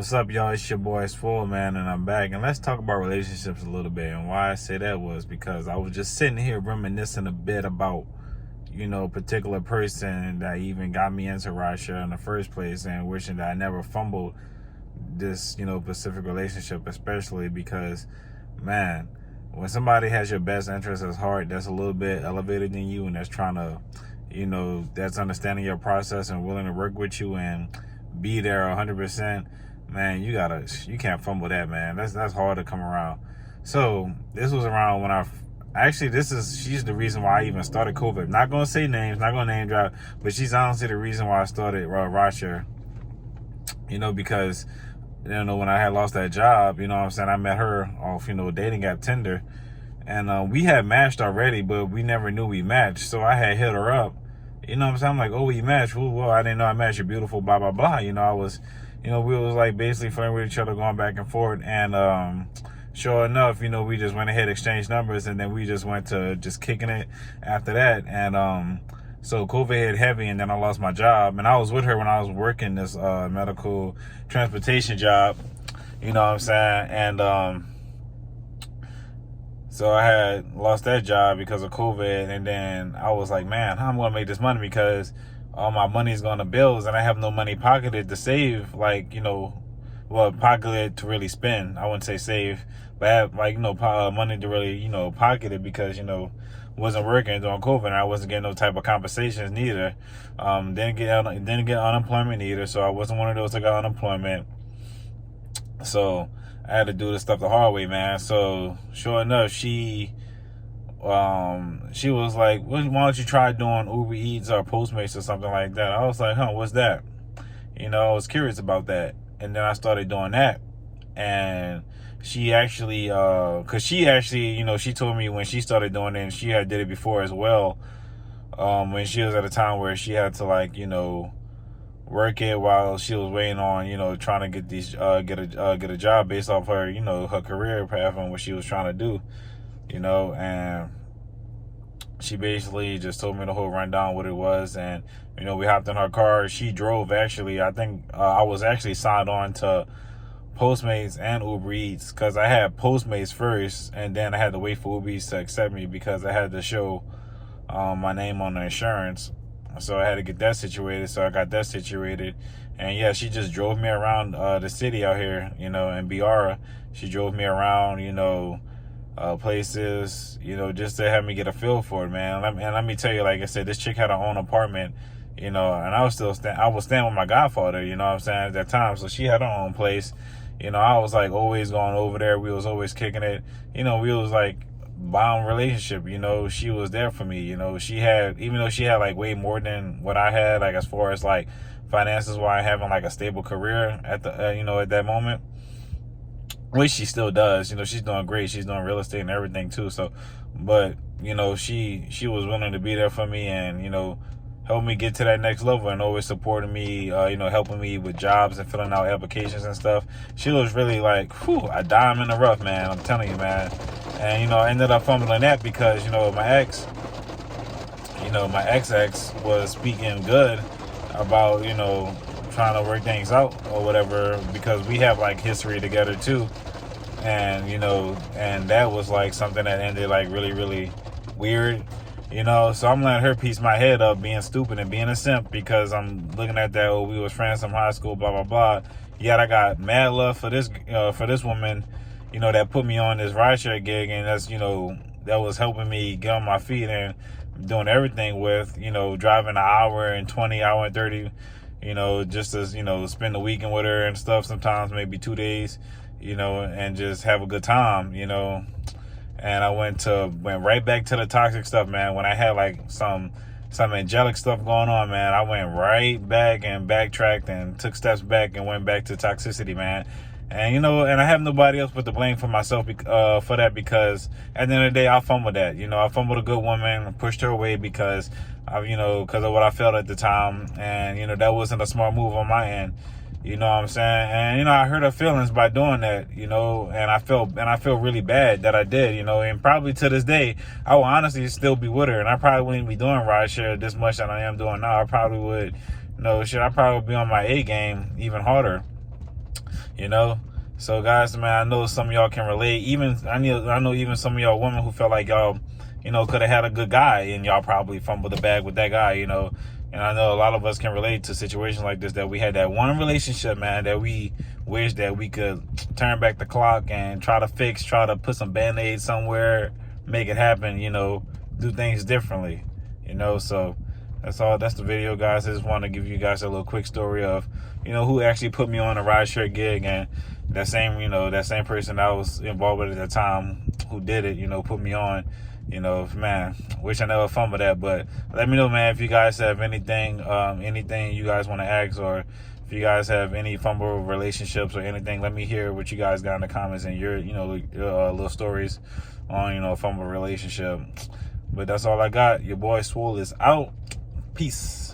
What's up, y'all? It's your boy Swole, man, and I'm back. And let's talk about relationships a little bit. And why I say that was because I was just sitting here reminiscing a bit about, a particular person that even got me into rideshare in the first place, and wishing that I never fumbled this, specific relationship, especially because, man, when somebody has your best interest at heart, that's a little bit elevated than you, and that's trying to, that's understanding your process and willing to work with you and be there 100%. Man, you can't fumble that, man. That's hard to come around. So this was around when she's the reason why I even started COVID. Not gonna say names, not gonna name drop, but she's honestly the reason why I started rideshare. Because when I had lost that job, I met her off, dating app Tinder, and we had matched already, but we never knew we matched. So I had hit her up. I'm like, oh, we matched. Well, I didn't know I matched. You're beautiful, blah blah blah. I was. We was like basically flirting with each other, going back and forth. And sure enough, we just went ahead, exchanged numbers, and then we just went to just kicking it after that. And so COVID hit heavy, and then I lost my job. And I was with her when I was working this medical transportation job. You know what I'm saying? And so I had lost that job because of COVID. And then I was like, man, how am I going to make this money? Because all my money is going to bills, and I have no money pocketed to save, pocketed to really spend. I wouldn't say save, but I have money to really, pocket it because, wasn't working during COVID, and I wasn't getting no type of compensations neither. Didn't get unemployment either, so I wasn't one of those that got unemployment. So I had to do this stuff the hard way, man. So sure enough, she was like, why don't you try doing Uber Eats or Postmates or something like that? I was like, what's that? I was curious about that. And then I started doing that. And she actually, she told me when she started doing it, and she had did it before as well, when she was at a time where she had to work it while she was waiting on, trying to get these, get a job based off her, her career path and what she was trying to do. And she basically just told me the whole rundown what it was. And, we hopped in her car. She drove, actually. I think I was actually signed on to Postmates and Uber Eats because I had Postmates first, and then I had to wait for Uber Eats to accept me because I had to show my name on the insurance. So I had to get that situated. So I got that situated. And yeah, she just drove me around the city out here, in Biara. She drove me around, places, just to have me get a feel for it, man. And let me tell you, like I said, this chick had her own apartment, and I was staying with my godfather, at that time. So she had her own place. I was like always going over there. We was always kicking it. We was like bound relationship. She was there for me. She had, even though she had like way more than what I had, like as far as like finances, wise, having like a stable career at the, at that moment. Which she still does. She's doing great. She's doing real estate and everything too. So, but, she was willing to be there for me and, help me get to that next level, and always supporting me, helping me with jobs and filling out applications and stuff. She was really like, a dime in the rough, man. I'm telling you, man. And, I ended up fumbling that because, my ex was speaking good about, trying to work things out or whatever, because we have like history together too. And, and that was like something that ended like really, really weird, so I'm letting her piece my head up, being stupid and being a simp, because I'm looking at that, we was friends from high school, blah, blah, blah. Yet I got mad love for this woman, that put me on this rideshare gig, and that's, that was helping me get on my feet and doing everything with, driving an hour and 20, hour and 30, just to, spend the weekend with her and stuff, sometimes maybe 2 days, and just have a good time, And I went right back to the toxic stuff, man. When I had like some angelic stuff going on, man, I went right back and backtracked and took steps back and went back to toxicity, man. And, and I have nobody else but to blame for myself for that, because at the end of the day, I fumbled that. I fumbled a good woman and pushed her away because because of what I felt at the time. And, that wasn't a smart move on my end. You know what I'm saying? And, I hurt her feelings by doing that, and I feel really bad that I did, and probably to this day, I will honestly still be with her, and I probably wouldn't be doing rideshare this much that I am doing now. I probably would, I'd probably be on my A game even harder. you know. So guys, man, I know some of y'all can relate. Even I know even some of y'all women who felt like y'all, you know, could have had a good guy and y'all probably fumbled the bag with that guy, you know. And I know a lot of us can relate to situations like this, that we had that one relationship, man, that we wish that we could turn back the clock and try to fix, try to put some band-aids somewhere, make it happen, you know, do things differently, you know. So that's all. That's the video, guys. I just want to give you guys a little quick story of, you know, who actually put me on a rideshare gig, and that same person I was involved with at the time who did it, you know, put me on. You know, man, wish I never fumbled that. But let me know, man, if you guys have anything you guys want to ask, or if you guys have any fumble relationships or anything, let me hear what you guys got in the comments and your, you know, little stories on, you know, fumble relationship. But that's all I got. Your boy Swole is out. Peace.